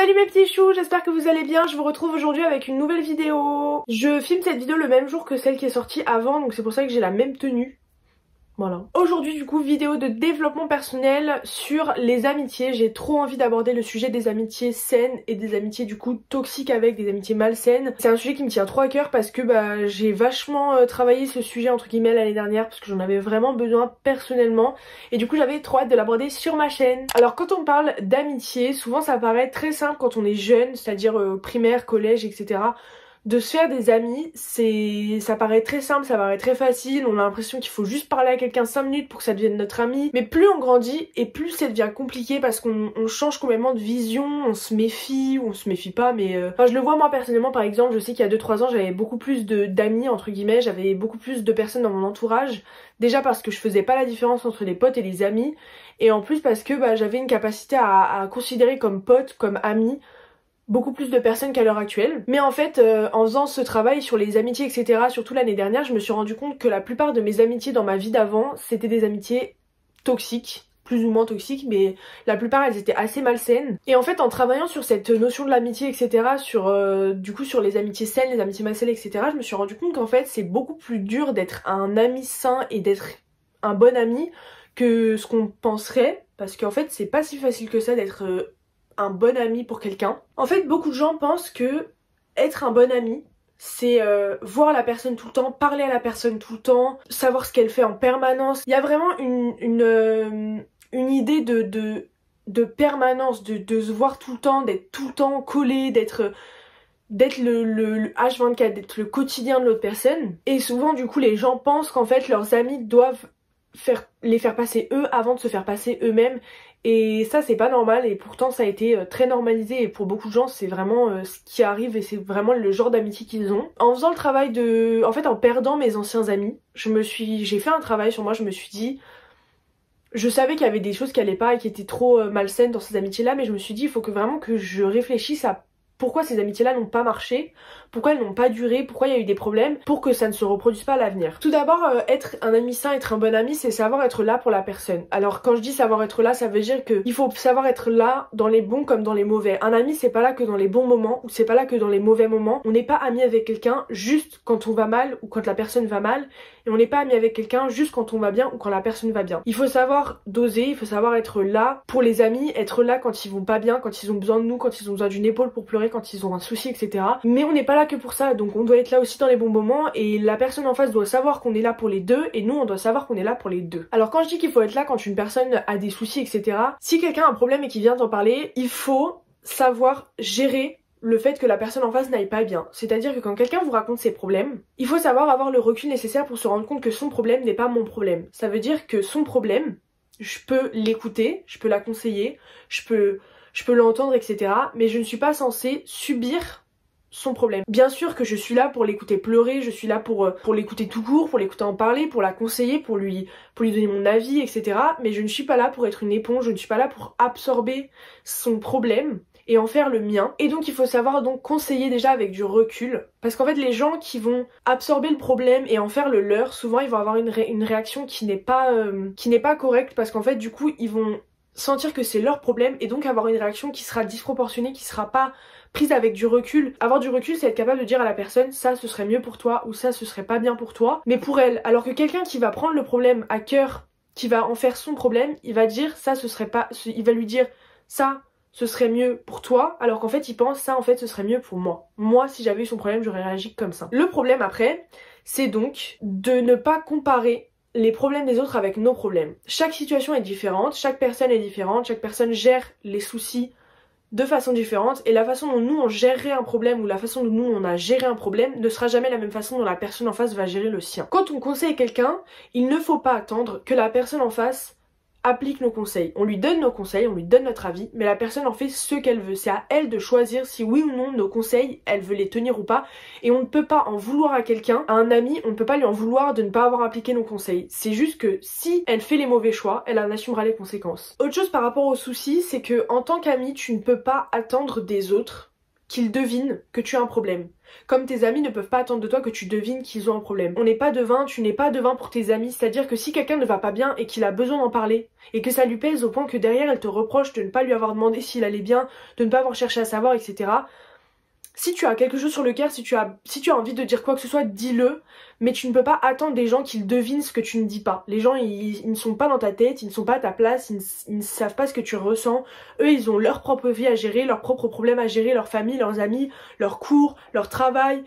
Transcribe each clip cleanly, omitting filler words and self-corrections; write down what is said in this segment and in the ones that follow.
Salut mes petits choux, j'espère que vous allez bien, je vous retrouve aujourd'hui avec une nouvelle vidéo. Je filme cette vidéo le même jour que celle qui est sortie avant, donc c'est pour ça que j'ai la même tenue. Voilà. Aujourd'hui du coup, vidéo de développement personnel sur les amitiés. J'ai trop envie d'aborder le sujet des amitiés saines et des amitiés du coup toxiques avec des amitiés malsaines. C'est un sujet qui me tient trop à cœur parce que j'ai vachement travaillé ce sujet entre guillemets l'année dernière parce que j'en avais vraiment besoin personnellement et du coup j'avais trop hâte de l'aborder sur ma chaîne. Alors quand on parle d'amitié, souvent ça paraît très simple quand on est jeune, c'est-à-dire primaire, collège, etc. De se faire des amis, ça paraît très simple, ça paraît très facile, on a l'impression qu'il faut juste parler à quelqu'un 5 minutes pour que ça devienne notre ami. Mais plus on grandit et plus ça devient compliqué parce qu'on change complètement de vision, on se méfie ou on se méfie pas mais... Enfin je le vois moi personnellement par exemple, je sais qu'il y a 2-3 ans j'avais beaucoup plus d'amis entre guillemets, j'avais beaucoup plus de personnes dans mon entourage. Déjà parce que je faisais pas la différence entre les potes et les amis et en plus parce que j'avais une capacité à considérer comme pote, comme ami beaucoup plus de personnes qu'à l'heure actuelle. Mais en fait, en faisant ce travail sur les amitiés, etc., surtout l'année dernière, je me suis rendu compte que la plupart de mes amitiés dans ma vie d'avant, c'était des amitiés toxiques, plus ou moins toxiques, mais la plupart elles étaient assez malsaines. Et en fait, en travaillant sur cette notion de l'amitié, etc., du coup sur les amitiés saines, les amitiés malsaines, etc., je me suis rendu compte qu'en fait, c'est beaucoup plus dur d'être un ami sain et d'être un bon ami que ce qu'on penserait, parce qu'en fait, c'est pas si facile que ça d'être... un bon ami pour quelqu'un. En fait, beaucoup de gens pensent que être un bon ami, c'est voir la personne tout le temps, parler à la personne tout le temps, savoir ce qu'elle fait en permanence. Il y a vraiment une idée de permanence, de se voir tout le temps, d'être tout le temps collé, d'être le H24, d'être le quotidien de l'autre personne. Et souvent, du coup, les gens pensent qu'en fait, leurs amis doivent les faire passer eux avant de se faire passer eux-mêmes. Et ça c'est pas normal et pourtant ça a été très normalisé et pour beaucoup de gens c'est vraiment ce qui arrive et c'est vraiment le genre d'amitié qu'ils ont. En faisant le travail en perdant mes anciens amis, j'ai fait un travail sur moi, je me suis dit... Je savais qu'il y avait des choses qui allaient pas et qui étaient trop malsaines dans ces amitiés là, mais je me suis dit il faut vraiment que je réfléchisse à pourquoi ces amitiés-là n'ont pas marché, pourquoi elles n'ont pas duré, pourquoi il y a eu des problèmes, pour que ça ne se reproduise pas à l'avenir. Tout d'abord, être un ami sain, être un bon ami, c'est savoir être là pour la personne. Alors quand je dis savoir être là, ça veut dire qu'il faut savoir être là dans les bons comme dans les mauvais. Un ami, c'est pas là que dans les bons moments, ou c'est pas là que dans les mauvais moments. On n'est pas ami avec quelqu'un juste quand on va mal, ou quand la personne va mal, et on n'est pas ami avec quelqu'un juste quand on va bien, ou quand la personne va bien. Il faut savoir doser, il faut savoir être là pour les amis, être là quand ils vont pas bien, quand ils ont besoin de nous, quand ils ont besoin d'une épaule pour pleurer, quand ils ont un souci, etc. Mais on n'est pas là que pour ça, donc on doit être là aussi dans les bons moments et la personne en face doit savoir qu'on est là pour les deux et nous on doit savoir qu'on est là pour les deux. Alors quand je dis qu'il faut être là quand une personne a des soucis, etc. Si quelqu'un a un problème et qu'il vient t'en parler, il faut savoir gérer le fait que la personne en face n'aille pas bien. C'est-à-dire que quand quelqu'un vous raconte ses problèmes, il faut savoir avoir le recul nécessaire pour se rendre compte que son problème n'est pas mon problème. Ça veut dire que son problème, je peux l'écouter, je peux la conseiller, je peux l'entendre, etc. Mais je ne suis pas censée subir son problème. Bien sûr que je suis là pour l'écouter pleurer, je suis là pour l'écouter tout court, pour l'écouter en parler, pour la conseiller, pour lui donner mon avis, etc. Mais je ne suis pas là pour être une éponge, je ne suis pas là pour absorber son problème et en faire le mien. Et donc il faut savoir donc conseiller déjà avec du recul. Parce qu'en fait les gens qui vont absorber le problème et en faire le leur, souvent ils vont avoir une réaction qui n'est pas correcte parce qu'en fait du coup ils vont sentir que c'est leur problème et donc avoir une réaction qui sera disproportionnée, qui sera pas prise avec du recul. Avoir du recul, c'est être capable de dire à la personne ça ce serait mieux pour toi ou ça ce serait pas bien pour toi, mais pour elle. Alors que quelqu'un qui va prendre le problème à cœur, qui va en faire son problème, il va dire ça ce serait pas, il va lui dire ça ce serait mieux pour toi, alors qu'en fait il pense ça en fait ce serait mieux pour moi. Moi si j'avais eu son problème j'aurais réagi comme ça. Le problème après, c'est donc de ne pas comparer les problèmes des autres avec nos problèmes. Chaque situation est différente, chaque personne est différente, chaque personne gère les soucis de façon différente et la façon dont nous on gérerait un problème ou la façon dont nous on a géré un problème ne sera jamais la même façon dont la personne en face va gérer le sien. Quand on conseille quelqu'un, il ne faut pas attendre que la personne en face applique nos conseils. On lui donne nos conseils, on lui donne notre avis, mais la personne en fait ce qu'elle veut. C'est à elle de choisir si oui ou non nos conseils, elle veut les tenir ou pas. Et on ne peut pas en vouloir à quelqu'un, à un ami, on ne peut pas lui en vouloir de ne pas avoir appliqué nos conseils. C'est juste que si elle fait les mauvais choix, elle en assumera les conséquences. Autre chose par rapport aux soucis, c'est que en tant qu'ami, tu ne peux pas attendre des autres qu'ils devinent que tu as un problème. Comme tes amis ne peuvent pas attendre de toi que tu devines qu'ils ont un problème. On n'est pas devin, tu n'es pas devin pour tes amis. C'est-à-dire que si quelqu'un ne va pas bien et qu'il a besoin d'en parler, et que ça lui pèse au point que derrière elle te reproche de ne pas lui avoir demandé s'il allait bien, de ne pas avoir cherché à savoir, etc. Si tu as quelque chose sur le cœur, si tu as envie de dire quoi que ce soit, dis-le, mais tu ne peux pas attendre des gens qu'ils devinent ce que tu ne dis pas. Les gens, ils ne sont pas dans ta tête, ils ne sont pas à ta place, ils ne savent pas ce que tu ressens. Eux, ils ont leur propre vie à gérer, leurs propres problèmes à gérer, leur famille, leurs amis, leurs cours, leur travail,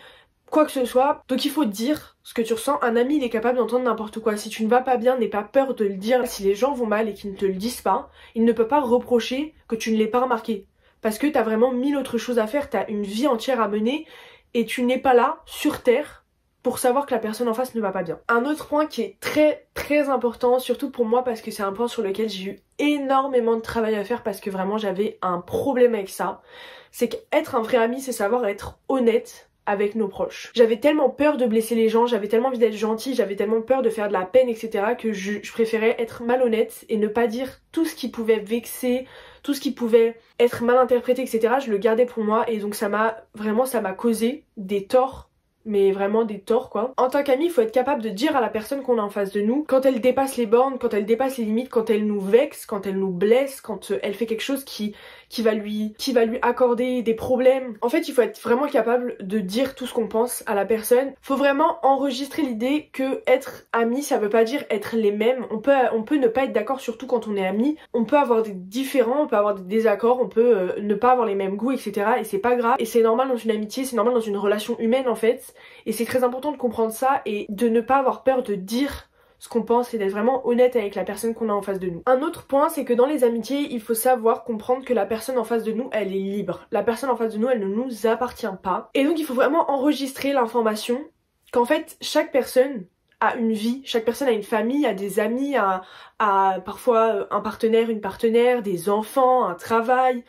quoi que ce soit. Donc il faut dire ce que tu ressens. Un ami, il est capable d'entendre n'importe quoi. Si tu ne vas pas bien, n'aie pas peur de le dire. Si les gens vont mal et qu'ils ne te le disent pas, il ne peut pas reprocher que tu ne l'aies pas remarqué. Parce que t'as vraiment 1000 autres choses à faire, t'as une vie entière à mener et tu n'es pas là, sur terre, pour savoir que la personne en face ne va pas bien. Un autre point qui est très très important, surtout pour moi parce que c'est un point sur lequel j'ai eu énormément de travail à faire parce que vraiment j'avais un problème avec ça, c'est qu'être un vrai ami, c'est savoir être honnête avec nos proches. J'avais tellement peur de blesser les gens, j'avais tellement envie d'être gentille, j'avais tellement peur de faire de la peine, etc. que je préférais être malhonnête et ne pas dire tout ce qui pouvait vexer, tout ce qui pouvait être mal interprété, etc. Je le gardais pour moi et donc ça m'a causé des torts, mais vraiment des torts quoi. En tant qu'ami, il faut être capable de dire à la personne qu'on a en face de nous quand elle dépasse les bornes, quand elle dépasse les limites, quand elle nous vexe, quand elle nous blesse, quand elle fait quelque chose qui va lui accorder des problèmes. En fait, il faut être vraiment capable de dire tout ce qu'on pense à la personne. Faut vraiment enregistrer l'idée que être ami, ça veut pas dire être les mêmes. On peut ne pas être d'accord, surtout quand on est amis. On peut avoir des différends, on peut avoir des désaccords, on peut ne pas avoir les mêmes goûts, etc. Et c'est pas grave. Et c'est normal dans une amitié, c'est normal dans une relation humaine en fait. Et c'est très important de comprendre ça et de ne pas avoir peur de dire ce qu'on pense et d'être vraiment honnête avec la personne qu'on a en face de nous. Un autre point, c'est que dans les amitiés, il faut savoir comprendre que la personne en face de nous, elle est libre. La personne en face de nous, elle ne nous appartient pas. Et donc il faut vraiment enregistrer l'information qu'en fait, chaque personne a une vie, chaque personne a une famille, a des amis, a parfois un partenaire, une partenaire, des enfants, un travail,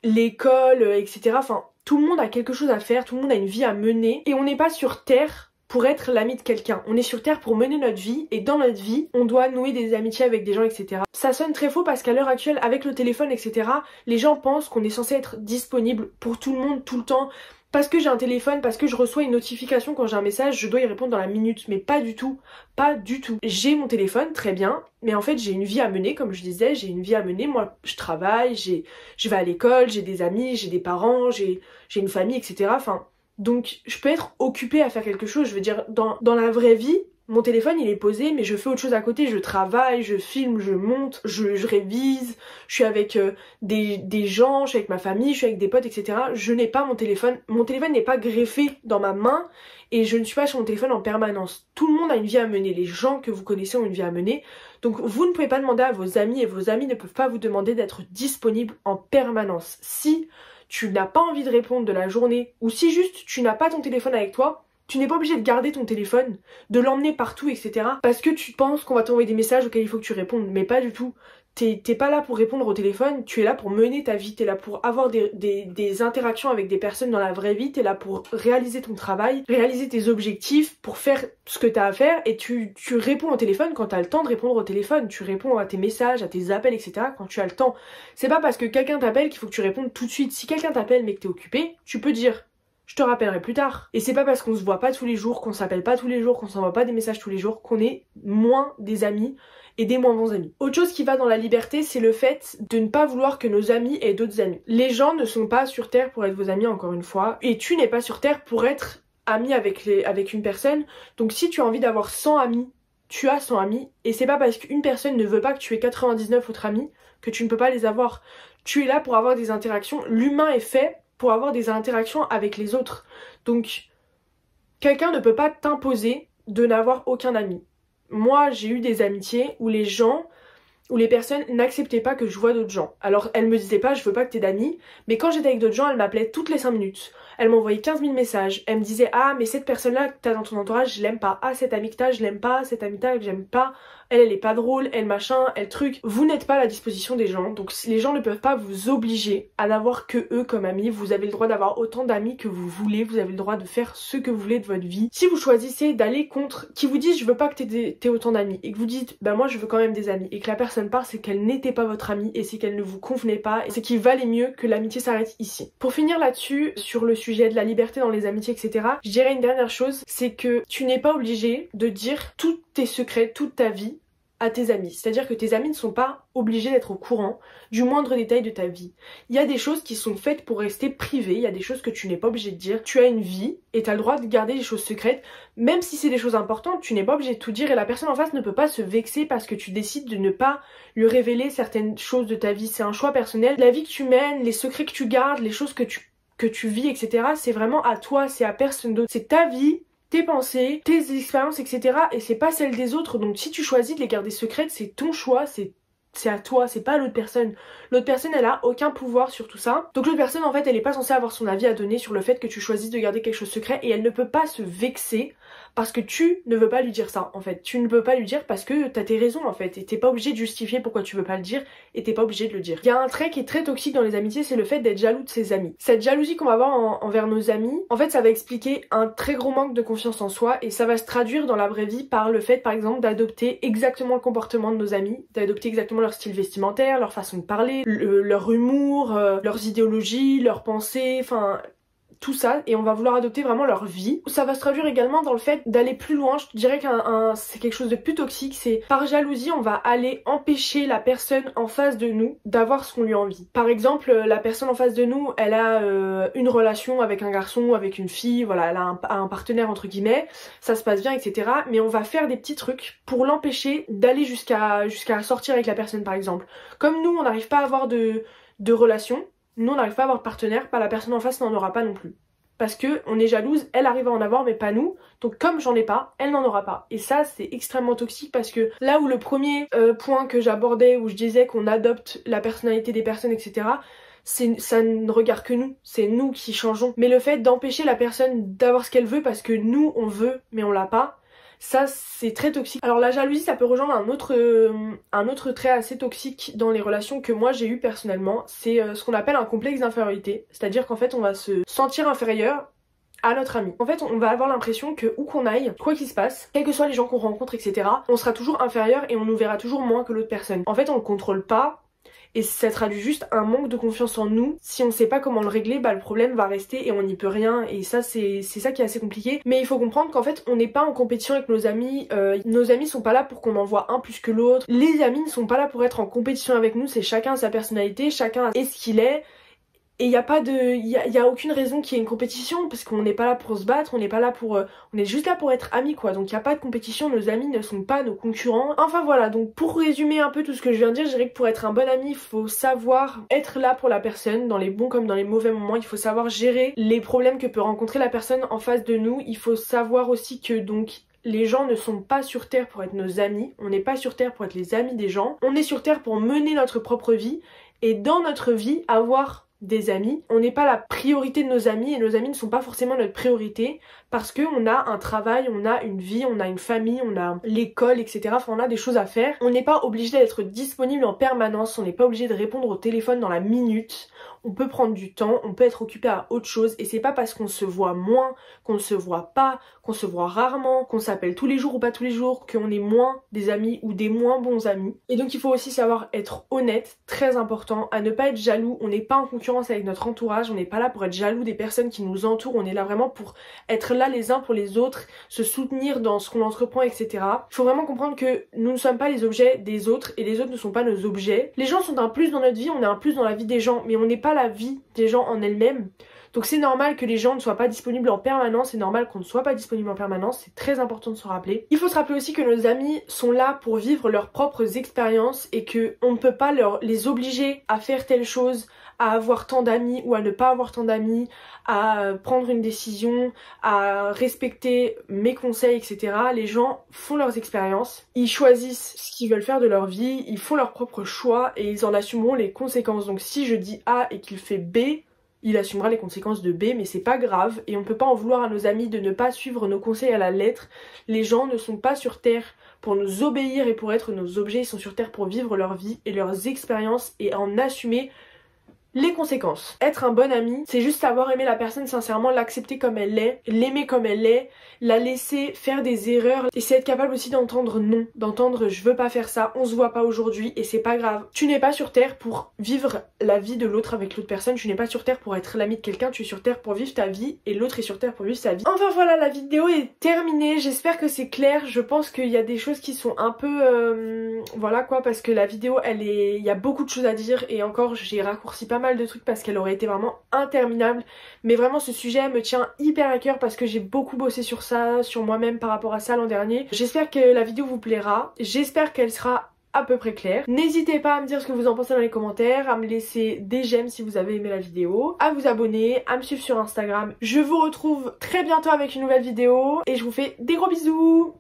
l'école, etc. Enfin, tout le monde a quelque chose à faire, tout le monde a une vie à mener et on n'est pas sur Terre pour être l'ami de quelqu'un. On est sur Terre pour mener notre vie et dans notre vie, on doit nouer des amitiés avec des gens, etc. Ça sonne très faux parce qu'à l'heure actuelle, avec le téléphone, etc., les gens pensent qu'on est censé être disponible pour tout le monde, tout le temps. Parce que j'ai un téléphone, parce que je reçois une notification quand j'ai un message, je dois y répondre dans la minute. Mais pas du tout, pas du tout. J'ai mon téléphone, très bien, mais en fait j'ai une vie à mener, comme je disais, j'ai une vie à mener. Moi, je travaille, je vais à l'école, j'ai des amis, j'ai des parents, j'ai une famille, etc. Enfin, donc je peux être occupée à faire quelque chose. Je veux dire, dans la vraie vie, mon téléphone il est posé, mais je fais autre chose à côté, je travaille, je filme, je monte, je révise, je suis avec des gens, je suis avec ma famille, je suis avec des potes, etc. Je n'ai pas mon téléphone n'est pas greffé dans ma main et je ne suis pas sur mon téléphone en permanence. Tout le monde a une vie à mener, les gens que vous connaissez ont une vie à mener, donc vous ne pouvez pas demander à vos amis et vos amis ne peuvent pas vous demander d'être disponible en permanence. Si tu n'as pas envie de répondre de la journée ou si juste tu n'as pas ton téléphone avec toi, tu n'es pas obligé de garder ton téléphone, de l'emmener partout, etc. Parce que tu penses qu'on va t'envoyer des messages auxquels il faut que tu répondes, mais pas du tout. T'es pas là pour répondre au téléphone, tu es là pour mener ta vie, t'es là pour avoir des interactions avec des personnes dans la vraie vie, t'es là pour réaliser ton travail, réaliser tes objectifs, pour faire ce que t'as à faire, et tu réponds au téléphone quand t'as le temps de répondre au téléphone, tu réponds à tes messages, à tes appels, etc. quand tu as le temps. C'est pas parce que quelqu'un t'appelle qu'il faut que tu répondes tout de suite. Si quelqu'un t'appelle mais que t'es occupé, tu peux dire je te rappellerai plus tard. Et c'est pas parce qu'on se voit pas tous les jours, qu'on s'appelle pas tous les jours, qu'on s'envoie pas des messages tous les jours, qu'on est moins des amis et des moins bons amis. Autre chose qui va dans la liberté, c'est le fait de ne pas vouloir que nos amis aient d'autres amis. Les gens ne sont pas sur Terre pour être vos amis, encore une fois, et tu n'es pas sur Terre pour être ami avec une personne. Donc si tu as envie d'avoir 100 amis, tu as 100 amis, et c'est pas parce qu'une personne ne veut pas que tu aies 99 autres amis que tu ne peux pas les avoir. Tu es là pour avoir des interactions. L'humain est fait pour avoir des interactions avec les autres. Donc, quelqu'un ne peut pas t'imposer de n'avoir aucun ami. Moi, j'ai eu des amitiés où les personnes n'acceptaient pas que je voie d'autres gens. Alors, elles me disaient pas, je veux pas que t'aies d'amis, mais quand j'étais avec d'autres gens, elles m'appelaient toutes les 5 minutes. Elles m'envoyaient 15 000 messages. Elles me disaient, ah, mais cette personne-là que t'as dans ton entourage, je l'aime pas. Ah, cette amie que t'as, je l'aime pas. Cette amie que t'as, j'aime pas. Elle est pas drôle, elle machin, elle truc. Vous n'êtes pas à la disposition des gens, donc les gens ne peuvent pas vous obliger à n'avoir que eux comme amis. Vous avez le droit d'avoir autant d'amis que vous voulez, vous avez le droit de faire ce que vous voulez de votre vie. Si vous choisissez d'aller contre, qui vous disent je veux pas que t'aies autant d'amis, et que vous dites bah moi je veux quand même des amis, et que la personne personne part, c'est qu'elle n'était pas votre amie et c'est qu'elle ne vous convenait pas et c'est qu'il valait mieux que l'amitié s'arrête ici. Pour finir là-dessus, sur le sujet de la liberté dans les amitiés, etc., je dirais une dernière chose, c'est que tu n'es pas obligé de dire tous tes secrets, toute ta vie à tes amis. C'est-à-dire que tes amis ne sont pas obligés d'être au courant du moindre détail de ta vie. Il y a des choses qui sont faites pour rester privées, il y a des choses que tu n'es pas obligé de dire. Tu as une vie et tu as le droit de garder les choses secrètes, même si c'est des choses importantes, tu n'es pas obligé de tout dire et la personne en face ne peut pas se vexer parce que tu décides de ne pas lui révéler certaines choses de ta vie. C'est un choix personnel. La vie que tu mènes, les secrets que tu gardes, les choses que tu vis, etc., c'est vraiment à toi, c'est à personne d'autre. C'est ta vie, tes pensées, tes expériences, etc. Et c'est pas celle des autres. Donc si tu choisis de les garder secrètes, c'est ton choix, c'est à toi, c'est pas à l'autre personne. L'autre personne, elle a aucun pouvoir sur tout ça. Donc l'autre personne, en fait, elle est pas censée avoir son avis à donner sur le fait que tu choisis de garder quelque chose secret et elle ne peut pas se vexer parce que tu ne veux pas lui dire ça, en fait. Tu ne peux pas lui dire parce que t'as tes raisons, en fait. Et t'es pas obligé de justifier pourquoi tu veux pas le dire et t'es pas obligé de le dire. Il y a un trait qui est très toxique dans les amitiés, c'est le fait d'être jaloux de ses amis. Cette jalousie qu'on va avoir envers nos amis, en fait, ça va expliquer un très gros manque de confiance en soi et ça va se traduire dans la vraie vie par le fait, par exemple, d'adopter exactement le comportement de nos amis, d'adopter exactement leur style vestimentaire, leur façon de parler, leur humour, leurs idéologies, leurs pensées, enfin tout ça, et on va vouloir adopter vraiment leur vie. Ça va se traduire également dans le fait d'aller plus loin. Je dirais que c'est quelque chose de plus toxique, c'est par jalousie on va aller empêcher la personne en face de nous d'avoir ce qu'on lui a envie. Par exemple, la personne en face de nous, elle a une relation avec un garçon ou avec une fille, voilà, elle a un partenaire entre guillemets, ça se passe bien, etc. Mais on va faire des petits trucs pour l'empêcher d'aller jusqu'à sortir avec la personne, par exemple. Comme nous, on n'arrive pas à avoir de relation, nous on n'arrive pas à avoir de partenaire, la personne en face n'en aura pas non plus. Parce que on est jalouse, elle arrive à en avoir mais pas nous, donc comme j'en ai pas, elle n'en aura pas. Et ça c'est extrêmement toxique parce que là où le premier point que j'abordais, où je disais qu'on adopte la personnalité des personnes, etc., ça ne regarde que nous, c'est nous qui changeons. Mais le fait d'empêcher la personne d'avoir ce qu'elle veut parce que nous on veut mais on l'a pas, ça c'est très toxique. Alors la jalousie, ça peut rejoindre un autre trait assez toxique dans les relations que moi j'ai eu personnellement, c'est ce qu'on appelle un complexe d'infériorité. C'est-à-dire qu'en fait on va se sentir inférieur à notre ami. En fait on va avoir l'impression que où qu'on aille, quoi qu'il se passe, quels que soient les gens qu'on rencontre, etc., on sera toujours inférieur et on nous verra toujours moins que l'autre personne. En fait on le contrôle pas. Et ça traduit juste un manque de confiance en nous. Si on sait pas comment le régler, bah le problème va rester et on n'y peut rien. Et ça c'est ça qui est assez compliqué. Mais il faut comprendre qu'en fait on n'est pas en compétition avec nos amis. Nos amis sont pas là pour qu'on en voit un plus que l'autre. Les amis ne sont pas là pour être en compétition avec nous. C'est chacun sa personnalité, chacun est ce qu'il est. Et il y a aucune raison qu'il y ait une compétition parce qu'on n'est pas là pour se battre, on n'est pas là pour on est juste là pour être amis quoi. Donc il y a pas de compétition, nos amis ne sont pas nos concurrents. Enfin voilà, donc pour résumer un peu tout ce que je viens de dire, je dirais que pour être un bon ami, il faut savoir être là pour la personne dans les bons comme dans les mauvais moments, il faut savoir gérer les problèmes que peut rencontrer la personne en face de nous. Il faut savoir aussi que donc les gens ne sont pas sur terre pour être nos amis, on n'est pas sur terre pour être les amis des gens, on est sur terre pour mener notre propre vie et dans notre vie avoir des amis. On n'est pas la priorité de nos amis et nos amis ne sont pas forcément notre priorité parce qu'on a un travail, on a une vie, on a une famille, on a l'école, etc. Enfin on a des choses à faire. On n'est pas obligé d'être disponible en permanence, on n'est pas obligé de répondre au téléphone dans la minute. On peut prendre du temps, on peut être occupé à autre chose et c'est pas parce qu'on se voit moins, qu'on ne se voit pas, qu'on se voit rarement, qu'on s'appelle tous les jours ou pas tous les jours, qu'on est moins des amis ou des moins bons amis. Et donc il faut aussi savoir être honnête, très important, à ne pas être jaloux. On n'est pas en concurrence avec notre entourage, on n'est pas là pour être jaloux des personnes qui nous entourent, on est là vraiment pour être là les uns pour les autres, se soutenir dans ce qu'on entreprend, etc. Il faut vraiment comprendre que nous ne sommes pas les objets des autres et les autres ne sont pas nos objets. Les gens sont un plus dans notre vie, on est un plus dans la vie des gens, mais on n'est pas la vie des gens en elle-même. Donc c'est normal que les gens ne soient pas disponibles en permanence, c'est normal qu'on ne soit pas disponible en permanence, c'est très important de se rappeler. Il faut se rappeler aussi que nos amis sont là pour vivre leurs propres expériences et que on ne peut pas les obliger à faire telle chose, à avoir tant d'amis ou à ne pas avoir tant d'amis, à prendre une décision, à respecter mes conseils, etc. Les gens font leurs expériences, ils choisissent ce qu'ils veulent faire de leur vie, ils font leurs propres choix et ils en assumeront les conséquences. Donc si je dis A et qu'il fait B, il assumera les conséquences de B, mais c'est pas grave et on peut pas en vouloir à nos amis de ne pas suivre nos conseils à la lettre. Les gens ne sont pas sur terre pour nous obéir et pour être nos objets, ils sont sur terre pour vivre leur vie et leurs expériences et en assumer Les conséquences. Être un bon ami, c'est juste savoir aimer la personne sincèrement, l'accepter comme elle est, l'aimer comme elle est, la laisser faire des erreurs et c'est être capable aussi d'entendre non, d'entendre je veux pas faire ça, on se voit pas aujourd'hui et c'est pas grave. Tu n'es pas sur terre pour vivre la vie de l'autre avec l'autre personne, tu n'es pas sur terre pour être l'ami de quelqu'un, tu es sur terre pour vivre ta vie et l'autre est sur terre pour vivre sa vie. Enfin voilà, la vidéo est terminée, j'espère que c'est clair, je pense qu'il y a des choses qui sont un peu voilà quoi, parce que la vidéo il y a beaucoup de choses à dire et encore j'ai raccourci pas mal de trucs parce qu'elle aurait été vraiment interminable, mais vraiment ce sujet me tient hyper à cœur parce que j'ai beaucoup bossé sur ça, sur moi-même par rapport à ça l'an dernier. J'espère que la vidéo vous plaira, j'espère qu'elle sera à peu près claire. N'hésitez pas à me dire ce que vous en pensez dans les commentaires, à me laisser des j'aime si vous avez aimé la vidéo, à vous abonner, à me suivre sur Instagram. Je vous retrouve très bientôt avec une nouvelle vidéo et je vous fais des gros bisous.